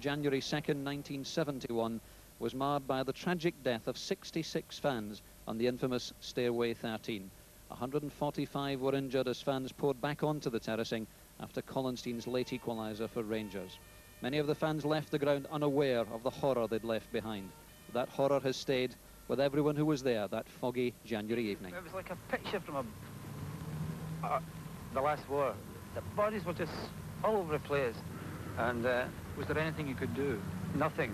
January 2nd, 1971, was marred by the tragic death of 66 fans on the infamous Stairway 13. 145 were injured as fans poured back onto the terracing after Collinstein's late equaliser for Rangers. Many of the fans left the ground unaware of the horror they'd left behind. That horror has stayed with everyone who was there that foggy January evening. It was like a picture from the last war. The bodies were just all over the place. And was there anything you could do? Nothing.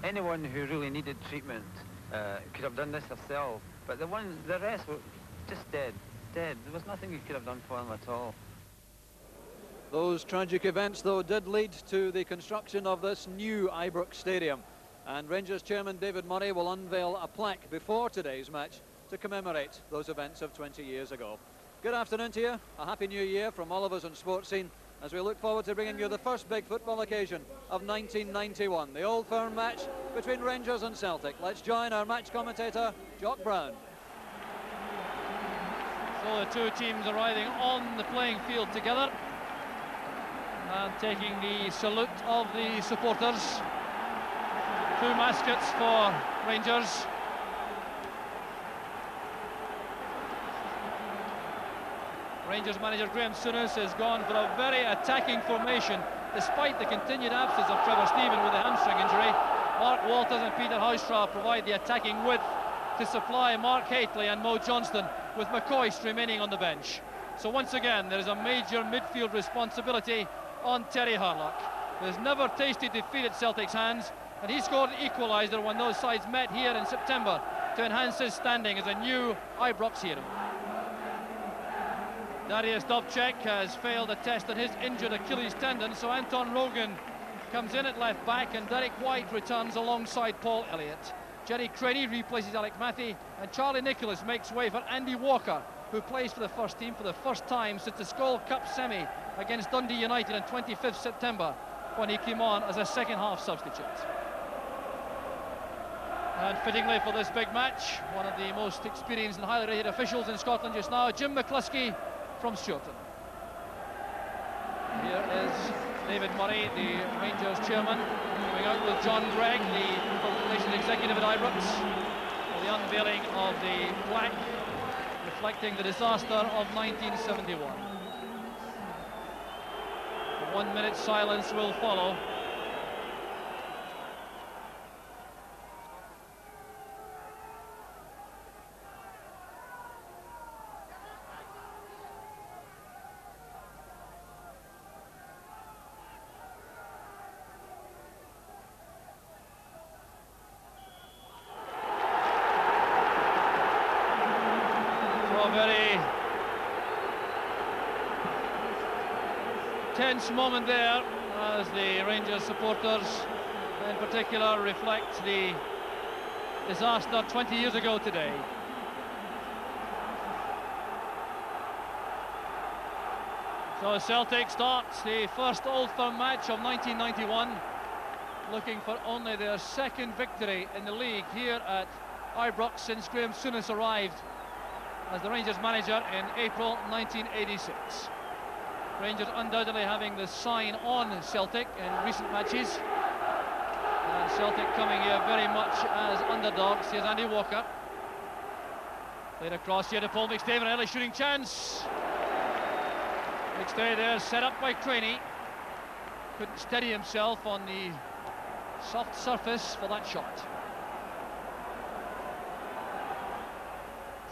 Anyone who really needed treatment could have done this themselves. But the rest were just dead. There was nothing you could have done for them at all. Those tragic events, though, did lead to the construction of this new Ibrox Stadium. And Rangers chairman David Murray will unveil a plaque before today's match to commemorate those events of 20 years ago. Good afternoon to you. A happy new year from all of us on Sports Scene as we look forward to bringing you the first big football occasion of 1991, the Old Firm match between Rangers and Celtic. Let's join our match commentator, Jock Brown. So the two teams arriving on the playing field together and taking the salute of the supporters. Two mascots for Rangers. Rangers manager Graham Souness has gone for a very attacking formation despite the continued absence of Trevor Steven with a hamstring injury. Mark Walters and Peter Houstra provide the attacking width to supply Mark Haitley and Mo Johnston, with McCoist remaining on the bench. So once again there is a major midfield responsibility on Terry Harlock, who has never tasted defeat at Celtic's hands, and he scored an equaliser when those sides met here in September to enhance his standing as a new Ibrox hero. Darius Dovcek has failed a test on his injured Achilles tendon, so Anton Rogan comes in at left back and Derek White returns alongside Paul Elliott. Jerry Craney replaces Alec Matthew, and Charlie Nicholas makes way for Andy Walker, who plays for the first team for the first time since the Skoll Cup semi against Dundee United on 25th September, when he came on as a second-half substitute. And fittingly for this big match, one of the most experienced and highly rated officials in Scotland just now, Jim McCluskey from Stewarton. Here is David Murray, the Rangers chairman, coming out with John Gregg, the relations executive at Ibrox, for the unveiling of the plaque reflecting the disaster of 1971. A 1 minute silence will follow. Very tense moment there as the Rangers supporters in particular reflect the disaster 20 years ago today. So Celtic starts the first Old Firm match of 1991, looking for only their second victory in the league here at Ibrox since Graham Souness arrived as the Rangers manager in April 1986. Rangers undoubtedly having the sign on Celtic in recent matches. And Celtic coming here very much as underdogs. Here's Andy Walker. Played across here to Paul McStay, an early shooting chance. McStay there, set up by Craney. Couldn't steady himself on the soft surface for that shot.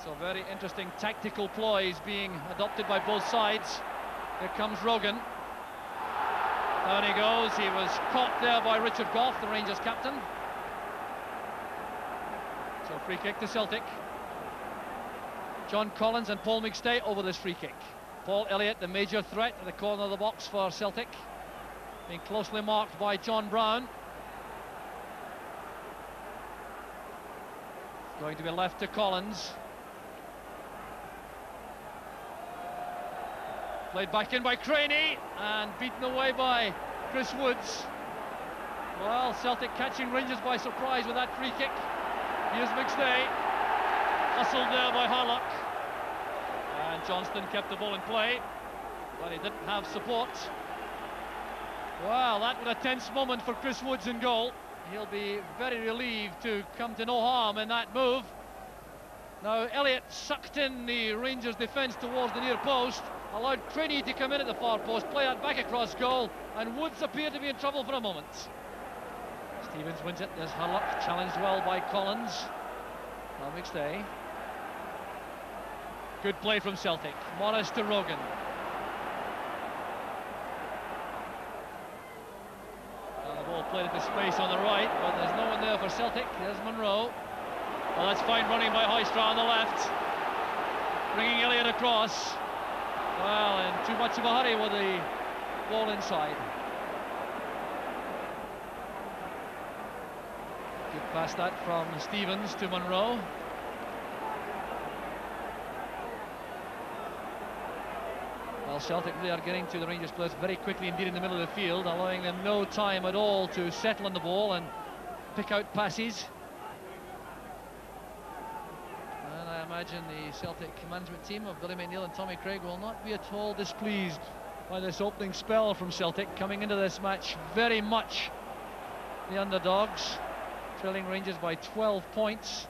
So very interesting tactical ploys being adopted by both sides. Here comes Rogan. Down he goes. He was caught there by Richard Gough, the Rangers captain. So free kick to Celtic. John Collins and Paul McStay over this free kick. Paul Elliott, the major threat at the corner of the box for Celtic, being closely marked by John Brown. Going to be left to Collins. Played back in by Craney and beaten away by Chris Woods. Well, Celtic catching Rangers by surprise with that free kick. Here's McStay, hustled there by Harlock. And Johnston kept the ball in play, but he didn't have support. Well, that was a tense moment for Chris Woods in goal. He'll be very relieved to come to no harm in that move. Now Elliott sucked in the Rangers defence towards the near post, allowed Craney to come in at the far post, play that back across goal, and Woods appeared to be in trouble for a moment. Stevens wins it. There's Hurlock, challenged well by Collins. Now McStay. Good play from Celtic. Morris to Rogan. The ball played into space on the right, but there's no one there for Celtic. There's Monroe. Well, that's fine running by Hoystra on the left. Bringing Elliott across. Well, in too much of a hurry with the ball inside. Good pass that from Stevens to Monroe. Well, Celtic really are getting to the Rangers players very quickly indeed in the middle of the field, allowing them no time at all to settle on the ball and pick out passes. And I imagine the Celtic management team of Billy McNeill and Tommy Craig will not be at all displeased by this opening spell from Celtic, coming into this match very much the underdogs, trailing Rangers by 12 points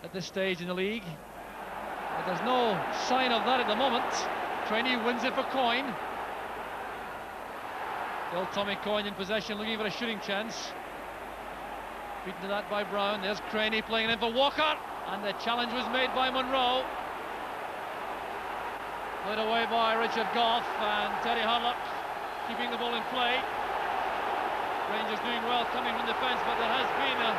at this stage in the league. But there's no sign of that at the moment. Craney wins it for Coyne. Still Tommy Coyne in possession, looking for a shooting chance. Beaten to that by Brown. There's Craney playing it in for Walker, and the challenge was made by Monroe. Played away by Richard Gough, and Terry Hurlock keeping the ball in play. Rangers doing well coming from defence, but there has been a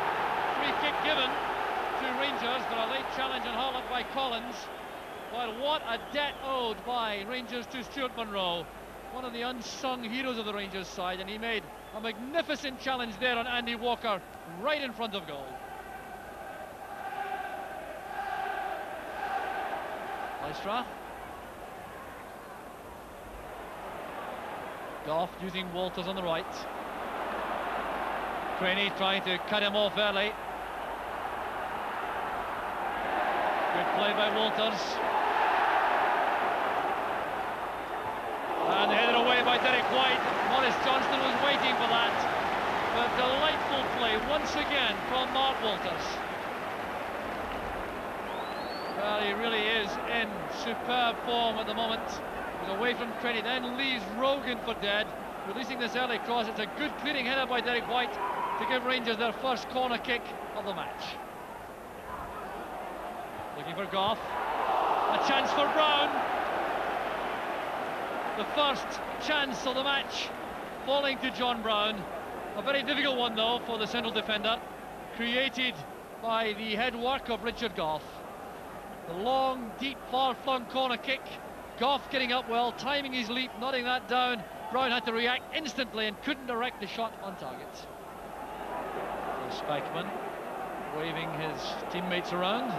free kick given to Rangers for a late challenge on Hurlock by Collins. Well, what a debt owed by Rangers to Stuart Monroe, one of the unsung heroes of the Rangers side, and he made a magnificent challenge there on Andy Walker right in front of goal. Lystra. Gough using Walters on the right. Craney trying to cut him off early. Good play by Walters. And headed away by Derek White. Morris Johnston was waiting for that. But delightful play once again from Mark Walters. Well, he really is in superb form at the moment. He's away from Craney, then leaves Rogan for dead, releasing this early cross. It's a good clearing header by Derek White to give Rangers their first corner kick of the match. Looking for Gough. A chance for Brown. The first chance of the match falling to John Brown. A very difficult one though for the central defender, created by the head work of Richard Gough. The long, deep, far-flung corner kick. Gough getting up well, timing his leap, nodding that down. Brown had to react instantly and couldn't direct the shot on target. So Spikeman waving his teammates around.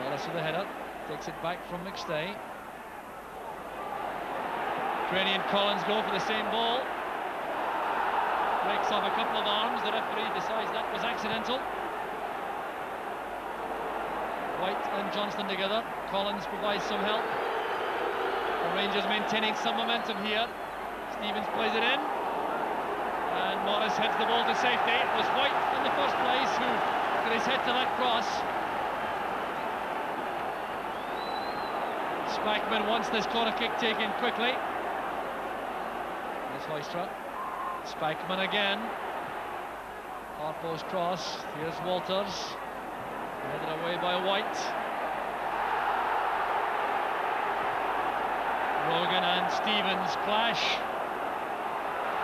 Wallace with the header, takes it back from McStay. Craney and Collins go for the same ball. Breaks off a couple of arms. The referee decides that was accidental. White and Johnston together. Collins provides some help. The Rangers maintaining some momentum here. Stevens plays it in. And Morris heads the ball to safety. It was White in the first place who got his head to that cross. Spackman wants this corner kick taken quickly. Hoystra. Spikeman again. Far post cross. Here's Walters. Headed away by White. Rogan and Stevens clash.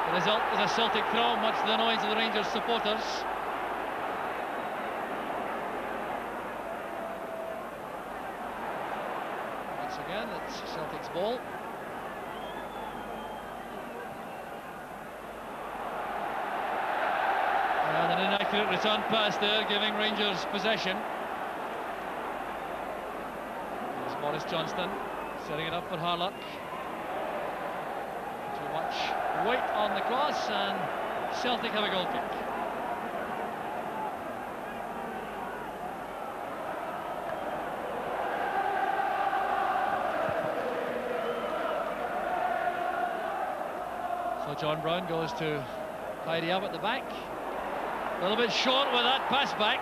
The result is a Celtic throw, much to the annoyance of the Rangers supporters. Once again, it's Celtic's ball. And an inaccurate return pass there, giving Rangers possession. There's Morris Johnston setting it up for Hurlock. Too much weight on the cross, and Celtic have a goal kick. So John Brown goes to tidy up at the back. A little bit short with that pass back.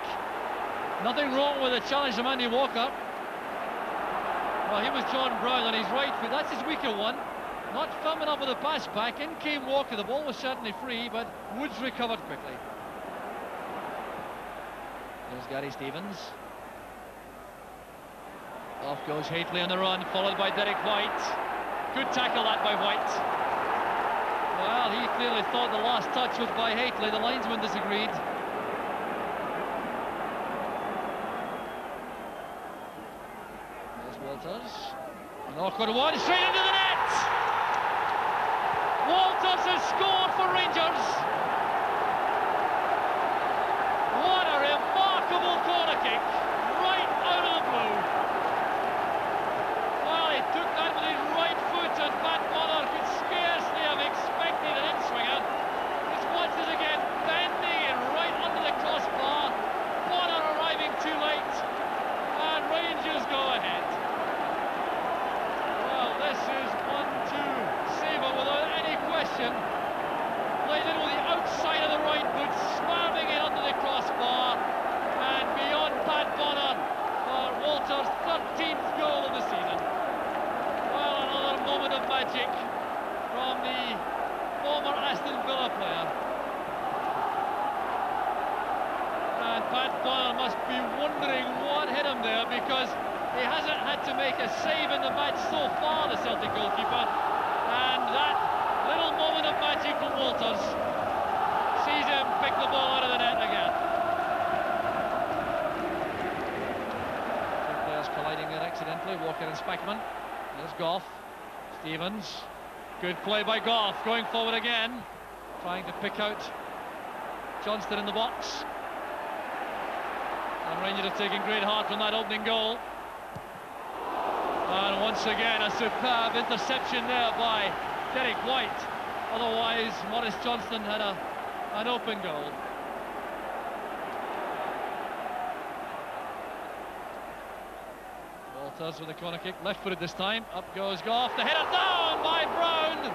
Nothing wrong with the challenge from Andy Walker. Well, he was John Brown on his right foot. That's his weaker one. Not firm enough with the pass back. In came Walker. The ball was certainly free, but Woods recovered quickly. There's Gary Stevens. Off goes Haitley on the run, followed by Derek White. Good tackle that by White. Well, he clearly thought the last touch was by Haitley. The linesman disagreed. There's Walters. An awkward one, straight into the net! Walters has scored for Rangers. What a remarkable corner kick, right out of the blue. Well, he took that with his right foot, and Pat Bonner could scarcely have expected an in-swinger. Just watch this again, bending it right under the crossbar. Bonner arriving too late, and Rangers go ahead. Well, this is one to savour without any question. Played in with the outside of the right foot, swerving it under the crossbar, and beyond Pat Bonner for Walter's 13th goal of the season. Well, another moment of magic from the former Aston Villa player. And Pat Bonner must be wondering what hit him there, because he hasn't had to make a save in the match so far, the Celtic goalkeeper. And that little moment of magic from Walters sees him pick the ball out of the net again. Two players colliding there accidentally, Walker and Spackman. There's Goff, Stevens. Good play by Goff, going forward again, trying to pick out Johnston in the box. And Rangers have taken great heart from that opening goal. And once again, a superb interception there by Derek White. Otherwise, Maurice Johnston had an open goal. Walters with a corner kick, left-footed this time. Up goes Goff, the header down by Brown.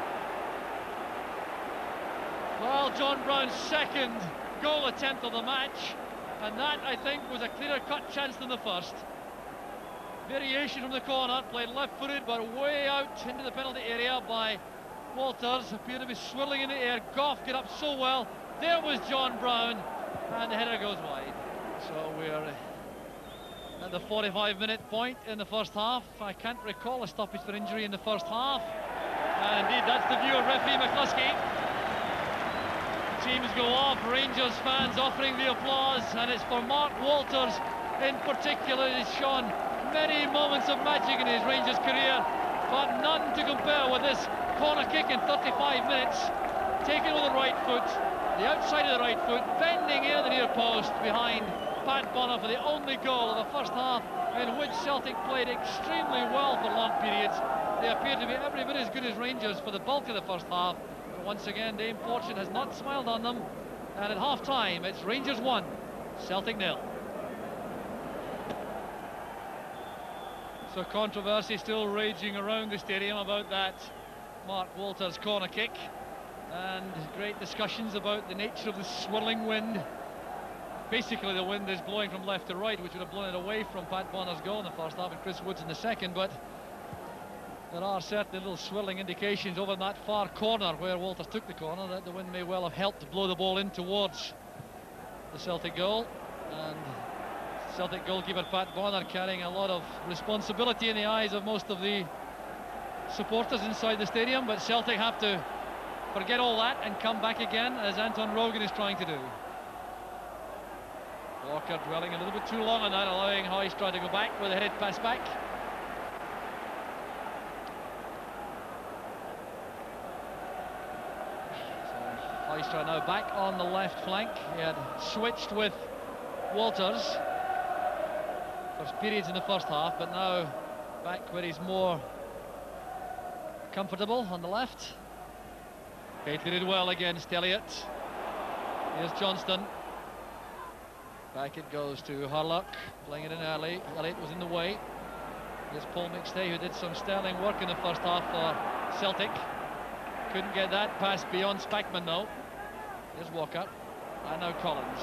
Well, John Brown's second goal attempt of the match, and that, I think, was a clearer-cut chance than the first. Variation from the corner, played left-footed but way out into the penalty area by Walters. Appeared to be swirling in the air. Goff get up so well. There was John Brown, and the header goes wide. So we're at the 45-minute point in the first half. I can't recall a stoppage for injury in the first half. And indeed, that's the view of referee McCluskey. Teams go off, Rangers fans offering the applause, and it's for Mark Walters in particular. He's shown many moments of magic in his Rangers career, but none to compare with this corner kick in 35 minutes. Taken with the right foot, the outside of the right foot, bending in at the near post behind Pat Bonner for the only goal of the first half, in which Celtic played extremely well for long periods. They appeared to be every bit as good as Rangers for the bulk of the first half. But once again, Dame Fortune has not smiled on them, and at half-time it's Rangers 1, Celtic 0. So controversy still raging around the stadium about that Mark Walters corner kick, and great discussions about the nature of the swirling wind. Basically the wind is blowing from left to right, which would have blown it away from Pat Bonner's goal in the first half and Chris Woods in the second, but there are certainly little swirling indications over in that far corner where Walters took the corner that the wind may well have helped to blow the ball in towards the Celtic goal. And Celtic goalkeeper Pat Bonner carrying a lot of responsibility in the eyes of most of the supporters inside the stadium, but Celtic have to forget all that and come back again, as Anton Rogan is trying to do. Walker dwelling a little bit too long on that, allowing Hoystra to go back with a headed pass back. So Hoystra now back on the left flank. He had switched with Walters for periods in the first half, but now back where he's more comfortable on the left. Gately did well against Elliott. Here's Johnston. Back it goes to Hurlock, playing it in early. Elliott was in the way. Here's Paul McStay, who did some sterling work in the first half for Celtic. Couldn't get that pass beyond Spackman though. Here's Walker, and now Collins.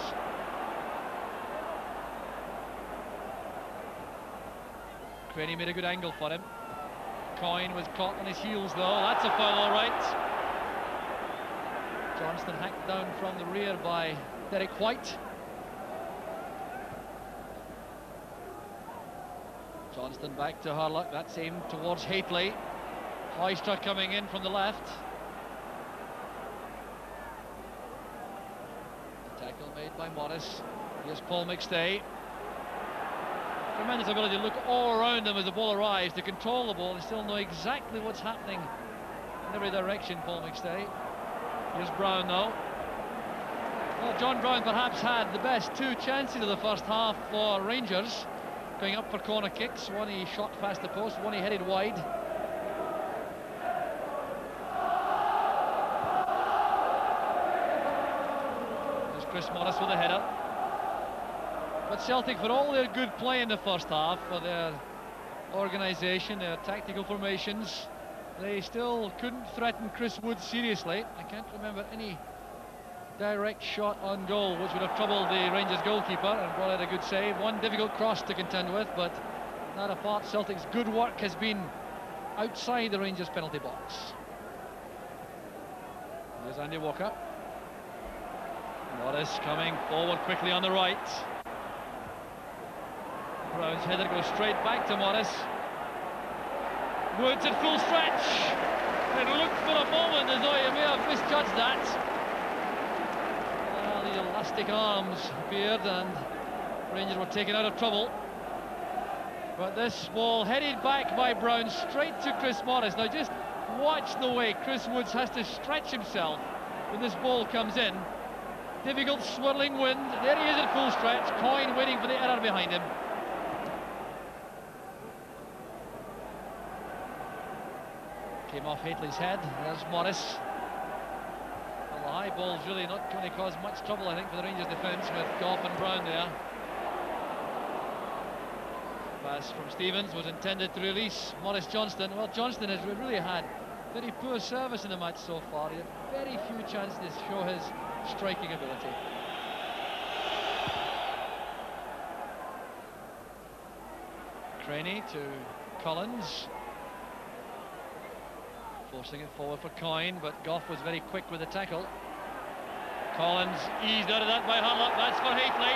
Craney made a good angle for him. Coyne was caught on his heels though. That's a foul, all right. Johnston hacked down from the rear by Derek White. Johnston back to Hurlock. That's aimed towards Haitley. Hoystra coming in from the left. The tackle made by Morris. Here's Paul McStay. Tremendous ability to look all around them as the ball arrives, to control the ball and still know exactly what's happening in every direction, Paul McStay. Here's Brown now. Well, John Brown perhaps had the best two chances of the first half for Rangers, going up for corner kicks. One he shot past the post, one he headed wide. There's Chris Morris with a header. But Celtic, for all their good play in the first half, for their organisation, their tactical formations, they still couldn't threaten Chris Wood seriously. I can't remember any direct shot on goal which would have troubled the Rangers goalkeeper and brought out a good save. One difficult cross to contend with, but that apart, Celtic's good work has been outside the Rangers penalty box. There's Andy Walker. Morris coming forward quickly on the right. Brown's header goes straight back to Morris. Woods at full stretch. It looked for a moment as though he may have misjudged that. Well, the elastic arms appeared and Rangers were taken out of trouble. But this ball headed back by Brown straight to Chris Morris. Now just watch the way Chris Woods has to stretch himself when this ball comes in. Difficult swirling wind. There he is at full stretch. Coyne waiting for the error behind him. Came off Haitley's head. There's Morris. Well, the high ball's really not going to cause much trouble, I think, for the Rangers defence with Goff and Brown there. Pass from Stevens was intended to release Maurice Johnston. Well, Johnston has really had very poor service in the match so far. He had very few chances to show his striking ability. Craney to Collins. Forcing it forward for Coyne, but Goff was very quick with the tackle. Collins eased out of that by Hurlock. That's for Haitley.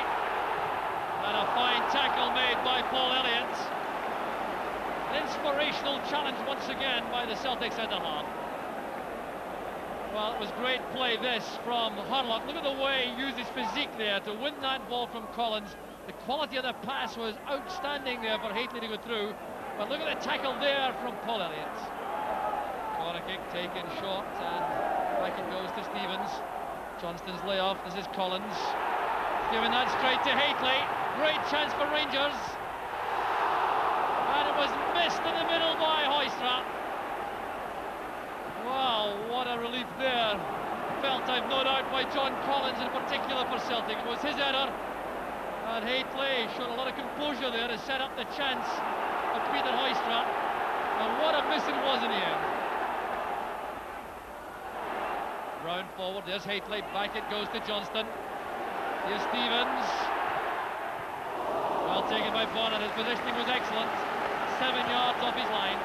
And a fine tackle made by Paul Elliott. An inspirational challenge once again by the Celtic centre-half. Well, it was great play this from Hurlock. Look at the way he used his physique there to win that ball from Collins. The quality of the pass was outstanding there for Haitley to go through. But look at the tackle there from Paul Elliott. Corner kick taken short and back it goes to Stevens. Johnston's layoff. This is Collins. Giving that straight to Haitley. Great chance for Rangers. And it was missed in the middle by Hoystra. Wow, what a relief there. Felt, I've no doubt, by John Collins in particular for Celtic. It was his error. And Haitley showed a lot of composure there to set up the chance of Peter Hoystra. And what a miss it was in the end. Round forward, there's Haitley, back it goes to Johnston. Here's Stevens. Well taken by Bonnet, his positioning was excellent. 7 yards off his line.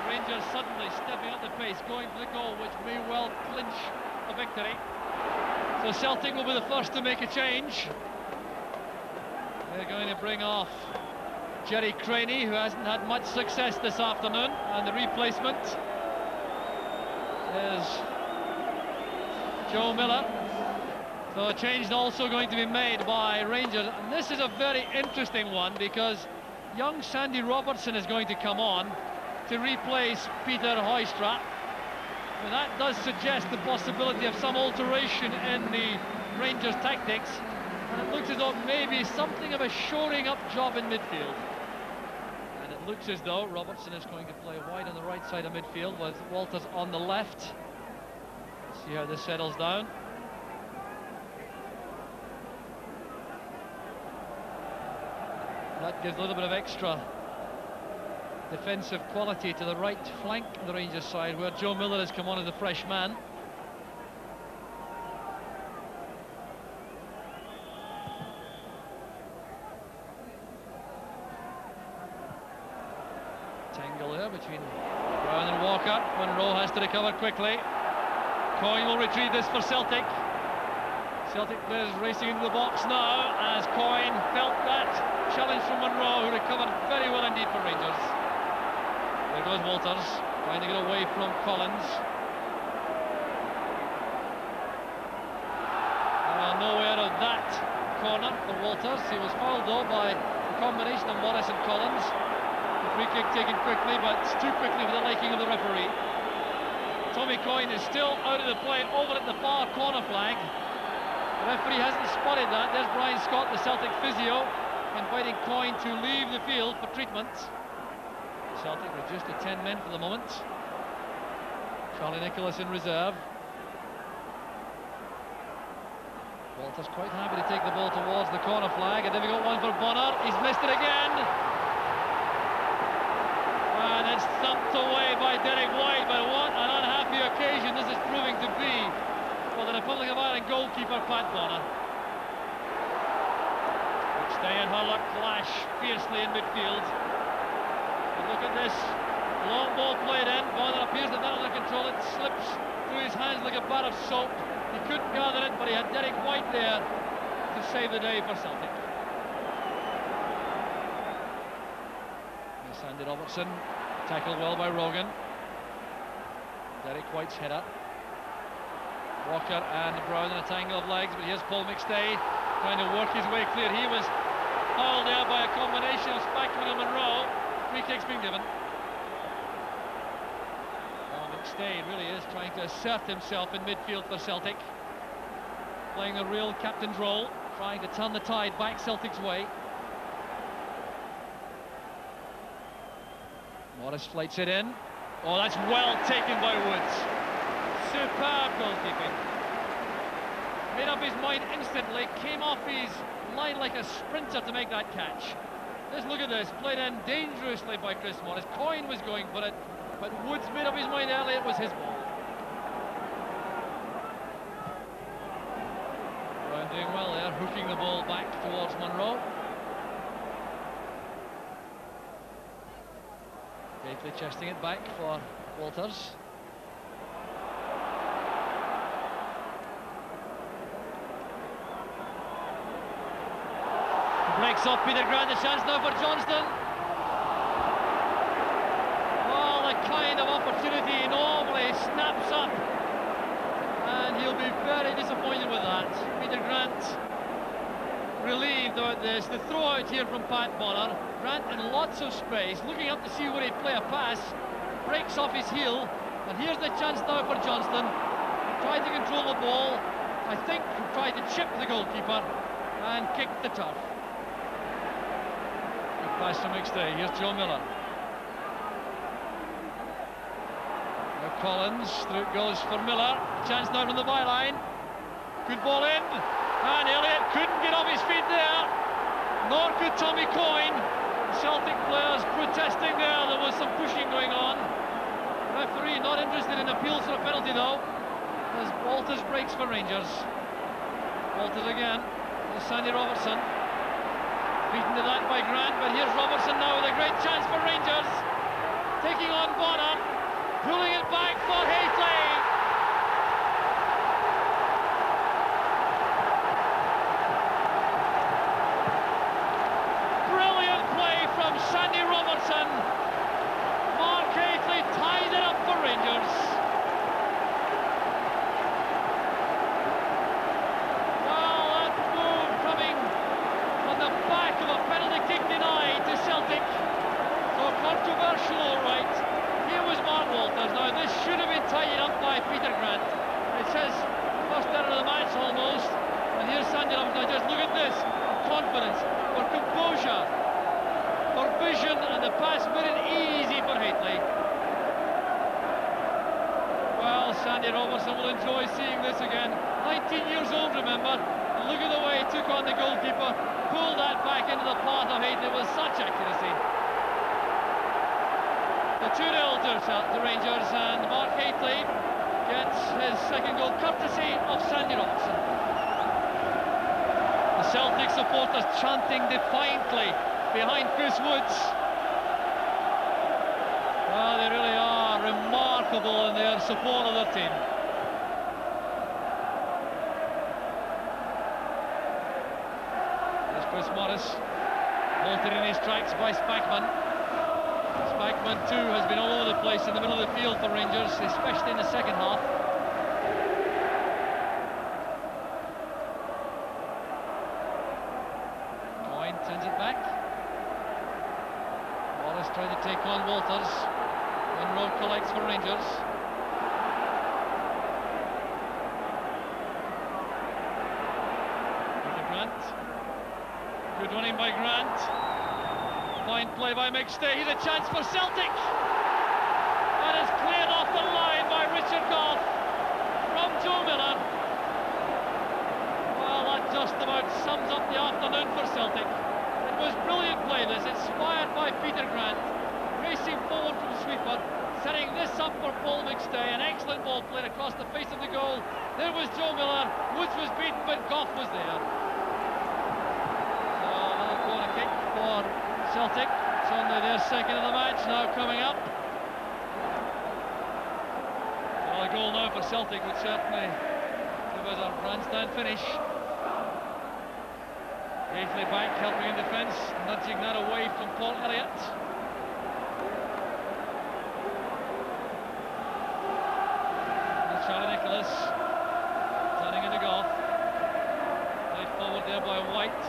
Rangers suddenly stepping up the pace, going for the goal, which may well clinch a victory. So Celtic will be the first to make a change. They're going to bring off Jerry Craney, who hasn't had much success this afternoon, and the replacement is Joe Miller. So a change is also going to be made by Rangers, and this is a very interesting one because young Sandy Robertson is going to come on to replace Peter Hoystra. And that does suggest the possibility of some alteration in the Rangers' tactics, and it looks as though maybe something of a shoring up job in midfield. And it looks as though Robertson is going to play wide on the right side of midfield with Walters on the left. See how this settles down. That gives a little bit of extra defensive quality to the right flank of the Rangers side, where Joe Miller has come on as the fresh man. Tangle there between Brown and Walker. Monroe has to recover quickly. Coyne will retrieve this for Celtic. Celtic players racing into the box now as Coyne felt that challenge from Monroe, who recovered very well indeed for Rangers. There goes Walters, trying to get away from Collins. Nowhere of that corner for Walters. He was fouled though by the combination of Morris and Collins. The free kick taken quickly, but too quickly for the liking of the referee. Tommy Coyne is still out of the play over at the far corner flag. The referee hasn't spotted that. There's Brian Scott, the Celtic physio, inviting Coyne to leave the field for treatment. Celtic reduced to 10 men for the moment. Charlie Nicholas in reserve. Walters quite happy to take the ball towards the corner flag. A difficult one for Bonner. He's missed it again. And it's thumped away by Derek White. But what an unhappy occasion this is proving to be for the Republic of Ireland goalkeeper Pat Bonner. McStay and Hurlock clash fiercely in midfield. But look at this. Long ball played in. Bonner appears to have that under control. It slips through his hands like a bar of soap. He couldn't gather it, but he had Derek White there to save the day for Celtic. Here's Andy Robertson, tackled well by Rogan. Derek White's header. Walker and Brown in a tangle of legs, but here's Paul McStay trying to work his way clear. He was hauled there by a combination of Spackman and Monroe. Free kick's been given. McStay really is trying to assert himself in midfield for Celtic, playing a real captain's role, trying to turn the tide back Celtic's way. Morris flights it in. Oh, that's well taken by Woods. Superb goalkeeping. Made up his mind instantly, came off his line like a sprinter to make that catch. Just look at this, played in dangerously by Chris Morris. Coyne was going for it, but Woods made up his mind early, it was his ball. Brown doing well there, hooking the ball back towards Monroe. Gately chesting it back for Walters. Breaks off Peter Grant, a chance now for Johnston. Kind of opportunity he normally snaps up, and he'll be very disappointed with that. Peter Grant relieved about this. The throw out here from Pat Bonner. Grant in lots of space, looking up to see where he'd play a pass, breaks off his heel, and here's the chance now for Johnston. He tried to control the ball, I think he tried to chip the goalkeeper and kicked the turf. Good pass from McStay. Here's Joe Miller. Collins, through it goes for Miller. Chance now from the byline. Good ball in, and Elliott couldn't get off his feet there, nor could Tommy Coyne. Celtic players protesting there. There was some pushing going on. Referee not interested in appeals for a penalty though, as Walters breaks for Rangers. Walters again. There's Sandy Robertson. Beaten to that by Grant, but here's Robertson now with a great chance for Rangers. Taking on Bonner. Pulling it back for Haitley. Brilliant play from Sandy Robertson. Mark Haitley ties it up for Rangers. Well, that move coming on the back of a penalty kick denied to Celtic. So controversial, all right. Here was Mark Walters. Now this should have been tied up by Peter Grant. It says first error of the match almost. And here's Sandy Robertson. Now just look at this. Confidence, for composure, for vision, and the pass made it easy for Haitley. Well, Sandy Robertson will enjoy seeing this again. 19 years old, remember. And look at the way he took on the goalkeeper. Pulled that back into the path of Haitley with such accuracy. So 2-0 to Rangers, and Mark Hateley gets his second goal courtesy of Sandy Robertson. The Celtic supporters chanting defiantly behind Chris Woods. Well, they really are remarkable in their support of their team. There's Chris Morris, halted in his tracks by Spackman. Spackman too has been all over the place in the middle of the field for Rangers, especially in the second half. Coyne turns it back. Wallace trying to take on Walters. Monroe collects for Rangers. Peter Grant. Good running by Grant. Fine play by McStay. Here's a chance for Celtic. That is cleared off the line by Richard Goff from Joe Miller. Well, that just about sums up the afternoon for Celtic. It was brilliant play, this, inspired by Peter Grant, racing forward from sweeper, setting this up for Paul McStay. An excellent ball played across the face of the goal. There was Joe Miller. Woods was beaten, but Goff was there. So another corner kick for Celtic. It's only their second of the match now coming up. Well, a goal now for Celtic would certainly give us a grandstand finish. Hateley back, helping in defence, nudging that away from Paul Elliott. Charlie Nicholas turning into Goff. Played forward there by White.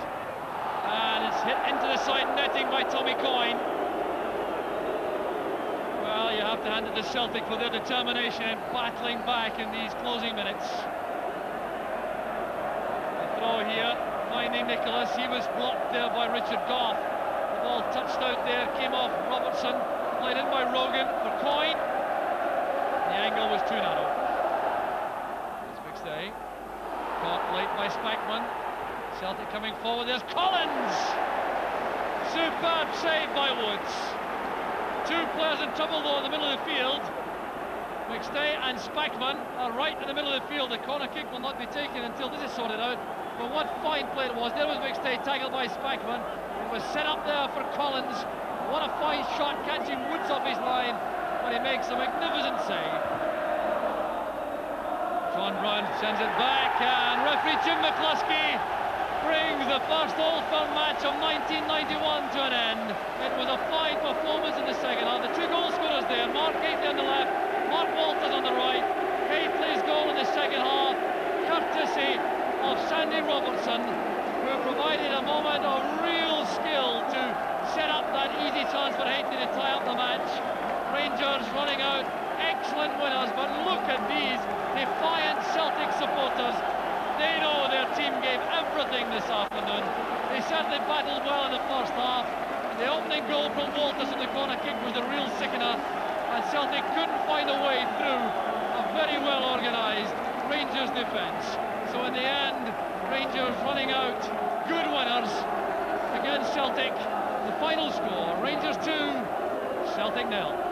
And it's hit into the side netting by Tommy Coyne. Well, you have to hand it to Celtic for their determination in battling back in these closing minutes. The throw here, finding Nicholas. He was blocked there by Richard Goff. The ball touched out there, came off Robertson. Played in by Rogan for Coyne. The angle was too narrow. Caught late by Spackman. Celtic coming forward. There's Collins. Superb save by Woods. Two players in trouble though in the middle of the field. McStay and Spackman are right in the middle of the field. The corner kick will not be taken until this is sorted out. But what fine play it was. There was McStay tackled by Spackman. It was set up there for Collins. What a fine shot, catching Woods off his line. But he makes a magnificent save. John Brown sends it back, and referee Jim McCluskey brings the first Old Firm match of 1991 to an end. It was a fine performance in the second half. The two goal scorers there, Mark Hateley on the left, Mark Walters on the right. Hateley's goal in the second half, courtesy of Sandy Robertson, who provided a moment of real skill to set up that easy chance for Hateley to tie up the match. Rangers running out, excellent winners, but look at these defiant Celtic supporters. They know their team gave everything this afternoon. They certainly battled well in the first half. The opening goal from Walters in the corner kick was a real sickener, and Celtic couldn't find a way through a very well organised Rangers defence. So in the end, Rangers running out, good winners against Celtic. The final score, Rangers 2, Celtic 0.